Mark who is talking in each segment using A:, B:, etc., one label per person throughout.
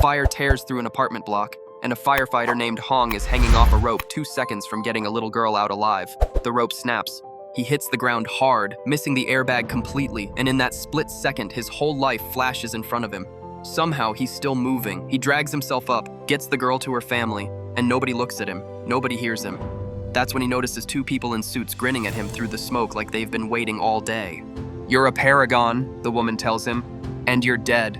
A: fire tears through an apartment block, and a firefighter named Hong is hanging off a rope 2 seconds from getting a little girl out alive. The rope snaps. He hits the ground hard, missing the airbag completely, and in that split second, his whole life flashes in front of him. Somehow, he's still moving. He drags himself up, gets the girl to her family, and nobody looks at him. Nobody hears him. That's when he notices 2 people in suits grinning at him through the smoke like they've been waiting all day. "You're a paragon," the woman tells him, "and you're dead."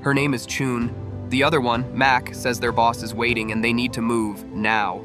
A: Her name is Chun. The other one, Mac, says their boss is waiting and they need to move now.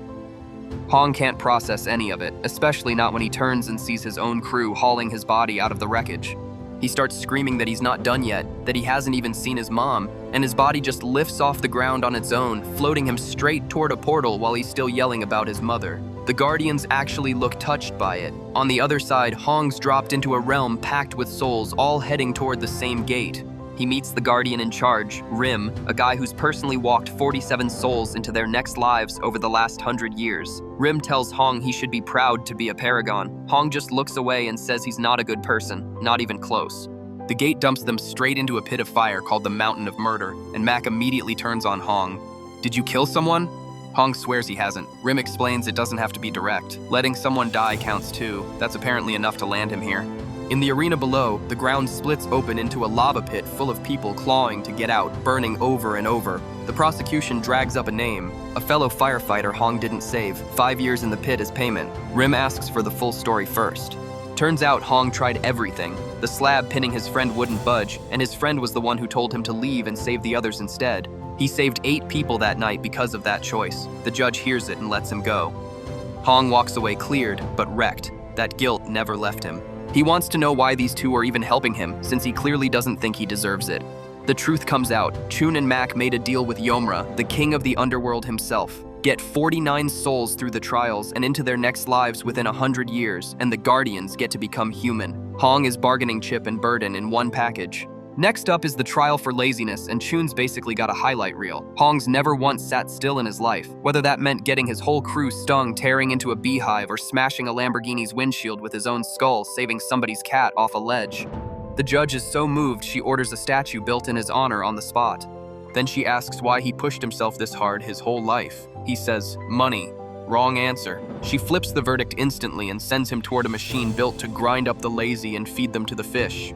A: Hong can't process any of it, especially not when he turns and sees his own crew hauling his body out of the wreckage. He starts screaming that he's not done yet, that he hasn't even seen his mom, and his body just lifts off the ground on its own, floating him straight toward a portal while he's still yelling about his mother. The Guardians actually look touched by it. On the other side, Hong's dropped into a realm packed with souls, all heading toward the same gate. He meets the Guardian in charge, Rim, a guy who's personally walked 47 souls into their next lives over the last 100 years. Rim tells Hong he should be proud to be a paragon. Hong just looks away and says he's not a good person, not even close. The gate dumps them straight into a pit of fire called the Mountain of Murder, and Mac immediately turns on Hong. "Did you kill someone?" Hong swears he hasn't. Rim explains it doesn't have to be direct. Letting someone die counts too. That's apparently enough to land him here. In the arena below, the ground splits open into a lava pit full of people clawing to get out, burning over and over. The prosecution drags up a name, a fellow firefighter Hong didn't save, 5 years in the pit as payment. Rim asks for the full story first. Turns out Hong tried everything. The slab pinning his friend wouldn't budge, and his friend was the one who told him to leave and save the others instead. He saved 8 people that night because of that choice. The judge hears it and lets him go. Hong walks away cleared, but wrecked. That guilt never left him. He wants to know why these 2 are even helping him, since he clearly doesn't think he deserves it. The truth comes out. Chun and Mac made a deal with Yeomra, the king of the underworld himself. Get 49 souls through the trials and into their next lives within 100 years, and the Guardians get to become human. Hong is bargaining chip and burden in one package. Next up is the trial for laziness, and Chun's basically got a highlight reel. Hong's never once sat still in his life, whether that meant getting his whole crew stung tearing into a beehive or smashing a Lamborghini's windshield with his own skull saving somebody's cat off a ledge. The judge is so moved she orders a statue built in his honor on the spot. Then she asks why he pushed himself this hard his whole life. He says, "Money." Wrong answer. She flips the verdict instantly and sends him toward a machine built to grind up the lazy and feed them to the fish.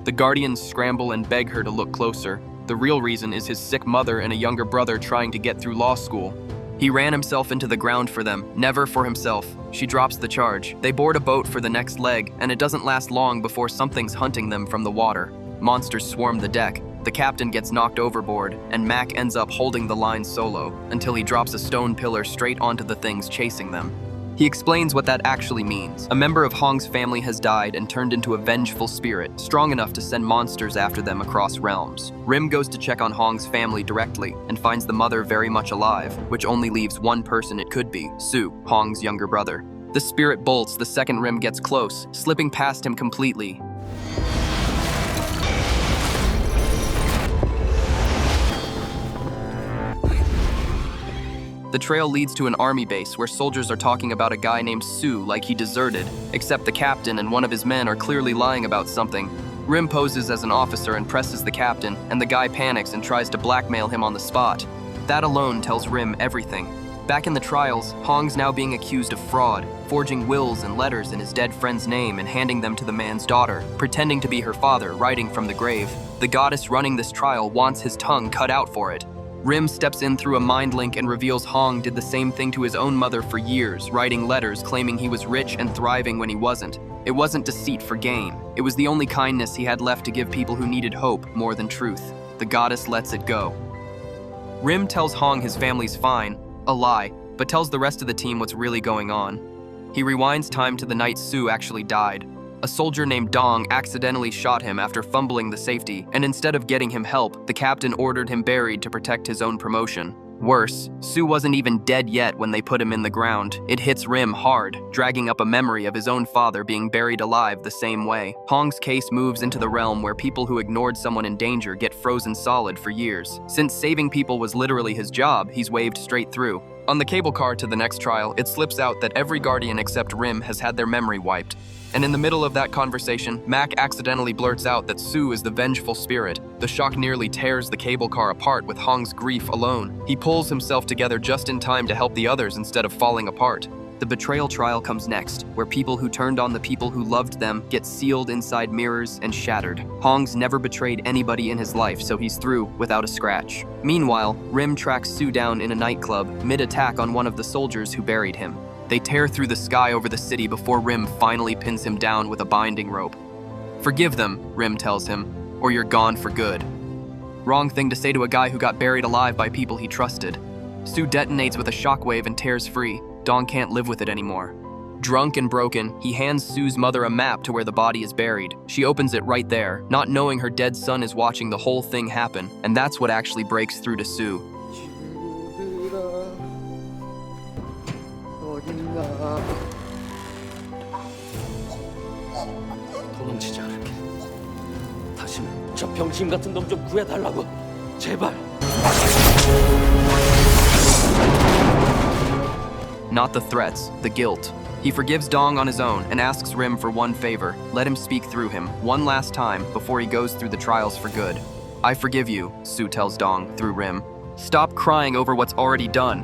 A: The Guardians scramble and beg her to look closer. The real reason is his sick mother and a younger brother trying to get through law school. He ran himself into the ground for them, never for himself. She drops the charge. They board a boat for the next leg, and it doesn't last long before something's hunting them from the water. Monsters swarm the deck. The captain gets knocked overboard, and Mac ends up holding the line solo, until he drops a stone pillar straight onto the things chasing them. He explains what that actually means. A member of Hong's family has died and turned into a vengeful spirit, strong enough to send monsters after them across realms. Rim goes to check on Hong's family directly and finds the mother very much alive, which only leaves one person it could be, Su, Hong's younger brother. The spirit bolts the second Rim gets close, slipping past him completely. The trail leads to an army base where soldiers are talking about a guy named Su like he deserted, except the captain and one of his men are clearly lying about something. Rim poses as an officer and presses the captain, and the guy panics and tries to blackmail him on the spot. That alone tells Rim everything. Back in the trials, Hong's now being accused of fraud, forging wills and letters in his dead friend's name and handing them to the man's daughter, pretending to be her father, writing from the grave. The goddess running this trial wants his tongue cut out for it. Rim steps in through a mind link and reveals Hong did the same thing to his own mother for years, writing letters claiming he was rich and thriving when he wasn't. It wasn't deceit for gain. It was the only kindness he had left to give people who needed hope more than truth. The goddess lets it go. Rim tells Hong his family's fine, a lie, but tells the rest of the team what's really going on. He rewinds time to the night Su actually died. A soldier named Dong accidentally shot him after fumbling the safety, and instead of getting him help, the captain ordered him buried to protect his own promotion. Worse, Su wasn't even dead yet when they put him in the ground. It hits Rim hard, dragging up a memory of his own father being buried alive the same way. Hong's case moves into the realm where people who ignored someone in danger get frozen solid for years. Since saving people was literally his job, he's waved straight through. On the cable car to the next trial, it slips out that every guardian except Rim has had their memory wiped. And in the middle of that conversation, Mac accidentally blurts out that Sue is the vengeful spirit. The shock nearly tears the cable car apart with Hong's grief alone. He pulls himself together just in time to help the others instead of falling apart. The betrayal trial comes next, where people who turned on the people who loved them get sealed inside mirrors and shattered. Hong's never betrayed anybody in his life, so he's through without a scratch. Meanwhile, Rim tracks Sue down in a nightclub, mid-attack on one of the soldiers who buried him. They tear through the sky over the city before Rim finally pins him down with a binding rope. "Forgive them," Rim tells him, "or you're gone for good." Wrong thing to say to a guy who got buried alive by people he trusted. Sue detonates with a shockwave and tears free. Dong can't live with it anymore. Drunk and broken, he hands Sue's mother a map to where the body is buried. She opens it right there, not knowing her dead son is watching the whole thing happen, and that's what actually breaks through to Sue.
B: 도망치지 않을게. 다시는 저 병신 같은 놈 좀 구해달라고. 제발.
A: Not the threats, the guilt. He forgives Dong on his own and asks Rim for one favor. Let him speak through him one last time before he goes through the trials for good. "I forgive you," Sue tells Dong through Rim. "Stop crying over what's already done."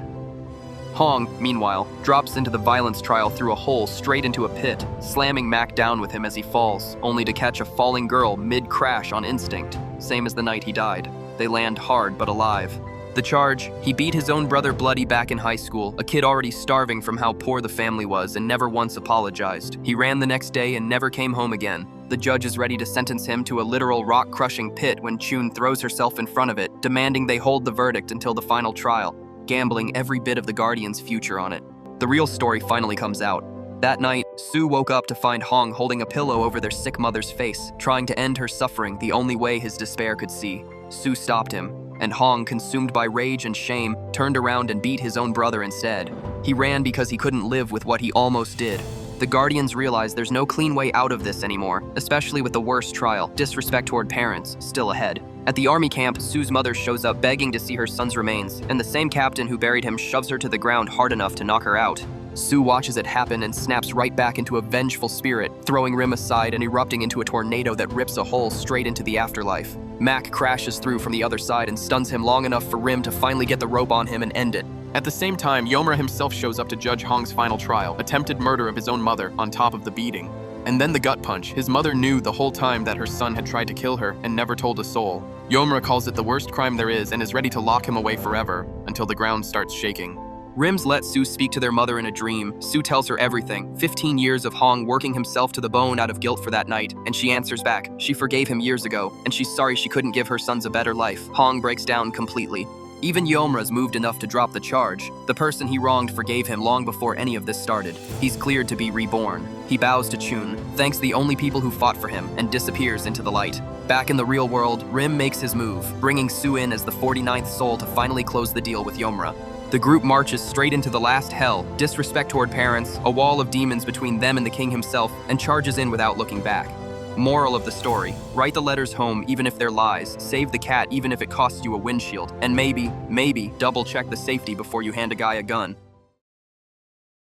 A: Hong, meanwhile, drops into the violence trial through a hole straight into a pit, slamming Mac down with him as he falls, only to catch a falling girl mid-crash on instinct, same as the night he died. They land hard but alive. The charge: he beat his own brother bloody back in high school, a kid already starving from how poor the family was and never once apologized. He ran the next day and never came home again. The judge is ready to sentence him to a literal rock-crushing pit when Chun throws herself in front of it, demanding they hold the verdict until the final trial, gambling every bit of the Guardian's future on it. The real story finally comes out. That night, Sue woke up to find Hong holding a pillow over their sick mother's face, trying to end her suffering the only way his despair could see. Sue stopped him, and Hong, consumed by rage and shame, turned around and beat his own brother instead. He ran because he couldn't live with what he almost did. The Guardians realize there's no clean way out of this anymore, especially with the worst trial, disrespect toward parents, still ahead. At the army camp, Sue's mother shows up begging to see her son's remains, and the same captain who buried him shoves her to the ground hard enough to knock her out. Sue watches it happen and snaps right back into a vengeful spirit, throwing Rim aside and erupting into a tornado that rips a hole straight into the afterlife. Mac crashes through from the other side and stuns him long enough for Rim to finally get the rope on him and end it. At the same time, Yeomra himself shows up to judge Hong's final trial, attempted murder of his own mother on top of the beating. And then the gut punch. His mother knew the whole time that her son had tried to kill her and never told a soul. Yeomra calls it the worst crime there is and is ready to lock him away forever, until the ground starts shaking. Rims lets Sue speak to their mother in a dream. Sue tells her everything, 15 years of Hong working himself to the bone out of guilt for that night, and she answers back. She forgave him years ago, and she's sorry she couldn't give her sons a better life. Hong breaks down completely. Even Yeomra's moved enough to drop the charge. The person he wronged forgave him long before any of this started. He's cleared to be reborn. He bows to Chun, thanks the only people who fought for him, and disappears into the light. Back in the real world, Rim makes his move, bringing Sue in as the 49th soul to finally close the deal with Yeomra. The group marches straight into the last hell, disrespect toward parents, a wall of demons between them and the king himself, and charges in without looking back. Moral of the story: write the letters home even if they're lies, save the cat even if it costs you a windshield, and maybe double check the safety before you hand a guy a gun.